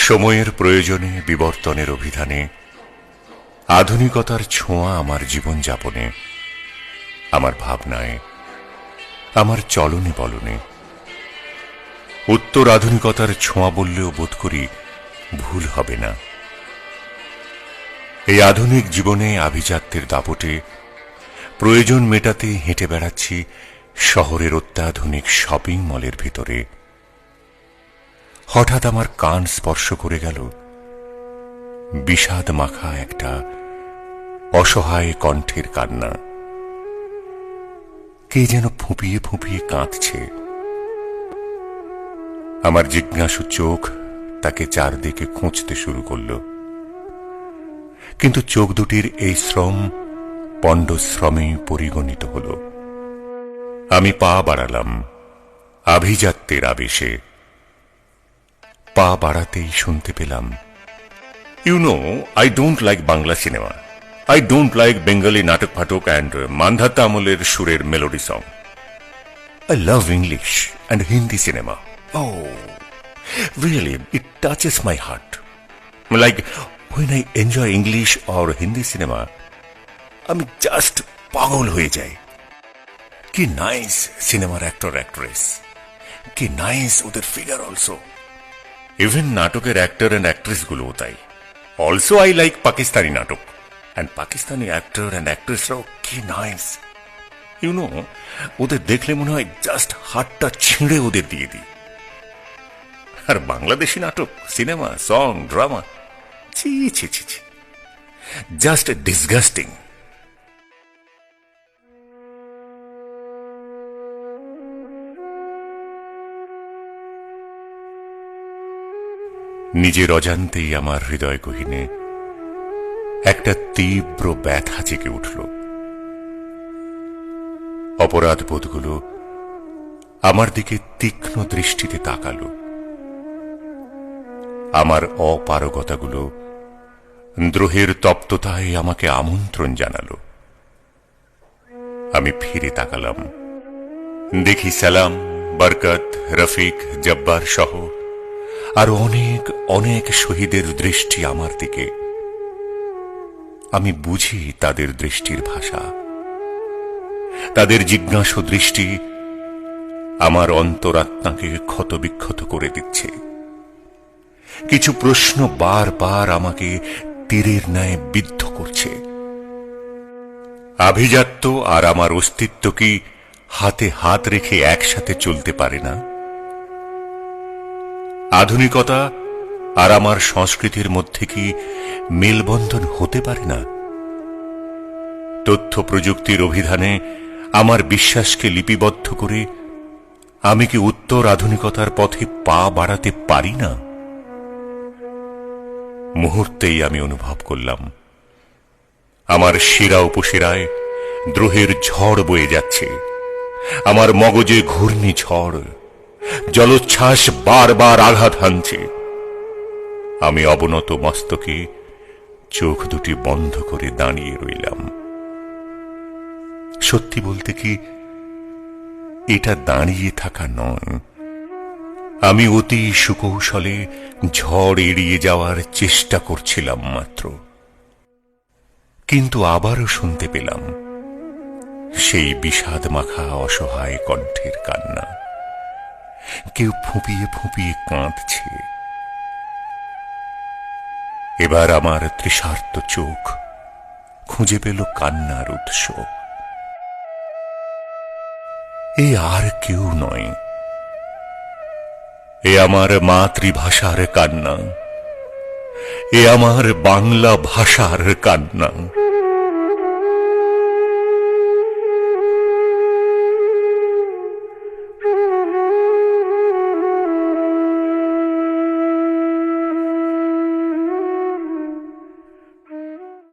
সময়ের প্রয়োজনে বিবর্তনের অভিধানে আধুনিকতার ছোঁয়া আমার জীবনযাপনে, আমার ভাবনায়, আমার চলনে বলনে। উত্তর আধুনিকতার ছোঁয়া বললেও বোধ করি ভুল হবে না। এই আধুনিক জীবনে আভিজাত্যের দাপটে প্রয়োজন মেটাতে হেঁটে বেড়াচ্ছি শহরের অত্যাধুনিক শপিং মলের ভিতরে। হঠাৎ আমার কান স্পর্শ করে গেল বিষাদ মাখা একটা অসহায় কণ্ঠের কান্না। কে যেন ফুঁপিয়ে ফুঁপিয়ে কাঁদছে। আমার জিজ্ঞাসু চোখ তাকে চারদিকে খুঁজতে শুরু করল, কিন্তু চোখ দুটির এই শ্রম পণ্ডশ্রমে পরিগণিত হল। আমি পা বাড়ালাম আভিজাত্যের আবেশে। পা বাড়াতেই শুনতে পেলাম, you know, I don't like Bangla cinema. I don't like Bengali natak phatok and Mandhata আমলের সুরের melody song. I love English and Hindi cinema. Oh, really, it touches my heart. Like when I enjoy English or Hindi cinema, আমি just পাগল হয়ে যাই। কি nice সিনেমার actor actress, কি nice ওদের ফিগার অলসো। ইভেন নাটকের অ্যাক্টর অ্যান্ড অ্যাক্ট্রেস গুলোও তাই। অলসো আই লাইক পাকিস্তানি নাটক। And Pakistani actor and actressরাও কি নাইস। ইউ নো, ওদের দেখলে মনে হয় জাস্ট হাতটা ছিঁড়ে ওদের দিয়ে দিই। আর বাংলাদেশি নাটক, সিনেমা, সং, ড্রামা, ছি ছি ছি ছি, জাস্ট ডিসগাস্টিং। নিজের অজান্তেই আমার হৃদয় গহীনে একটা তীব্র ব্যথা জেগে উঠল। অপরাধ বোধগুলো আমার দিকে তীক্ষ্ণ দৃষ্টিতে তাকালো। আমার অপারগতাগুলো দ্রোহের তপ্ততায় আমাকে আমন্ত্রণ জানালো। আমি ফিরে তাকালাম। দেখি সালাম, বরকত, রফিক, জব্বার সহ আর অনেক অনেক শহীদের দৃষ্টি আমার দিকে। আমি বুঝি তাদের দৃষ্টির ভাষা। তাদের জিজ্ঞাসু দৃষ্টি আমার অন্তরাত্মাকে ক্ষতবিক্ষত করে দিচ্ছে। কিছু প্রশ্ন বারবার আমাকে তীরের ন্যায় বিদ্ধ করছে। আভিজাত্য আর আমার অস্তিত্ব কি হাতে হাত রেখে একসাথে চলতে পারে না? আধুনিকতা আর আমার সংস্কৃতির মধ্যে কি মেলবন্ধন হতে পারে না? তথ্য প্রযুক্তির অভিধানে আমার বিশ্বাসকে লিপিবদ্ধ করে আমি কি উত্তর আধুনিকতার পথে পা বাড়াতে পারি না? মুহূর্তেই আমি অনুভব করলাম আমার শিরা উপশিরায় দ্রোহের ঝড় বয়ে যাচ্ছে। আমার মগজে ঘূর্ণি ঝড়, জলোচ্ছ্বাস বারবার আঘাত হানছে। আমি অবনত মস্তকে চোখ দুটি বন্ধ করে দাঁড়িয়ে রইলাম। সত্যি বলতে কি, এটা দাঁড়িয়ে থাকা নয়। আমি অতি সুকৌশলে ঝড় এড়িয়ে যাওয়ার চেষ্টা করছিলাম মাত্র। কিন্তু আবারও শুনতে পেলাম সেই বিষাদ মাখা অসহায় কণ্ঠের কান্না। কেউ ফুঁপিয়ে ফুঁপিয়ে কাঁদছে। এবার আমার তৃষার্ত চোখ খুঁজে পেল কান্নার উৎস। এ আর কেউ নয়, এ আমার মাতৃভাষার কান্না, এ আমার বাংলা ভাষার কান্না।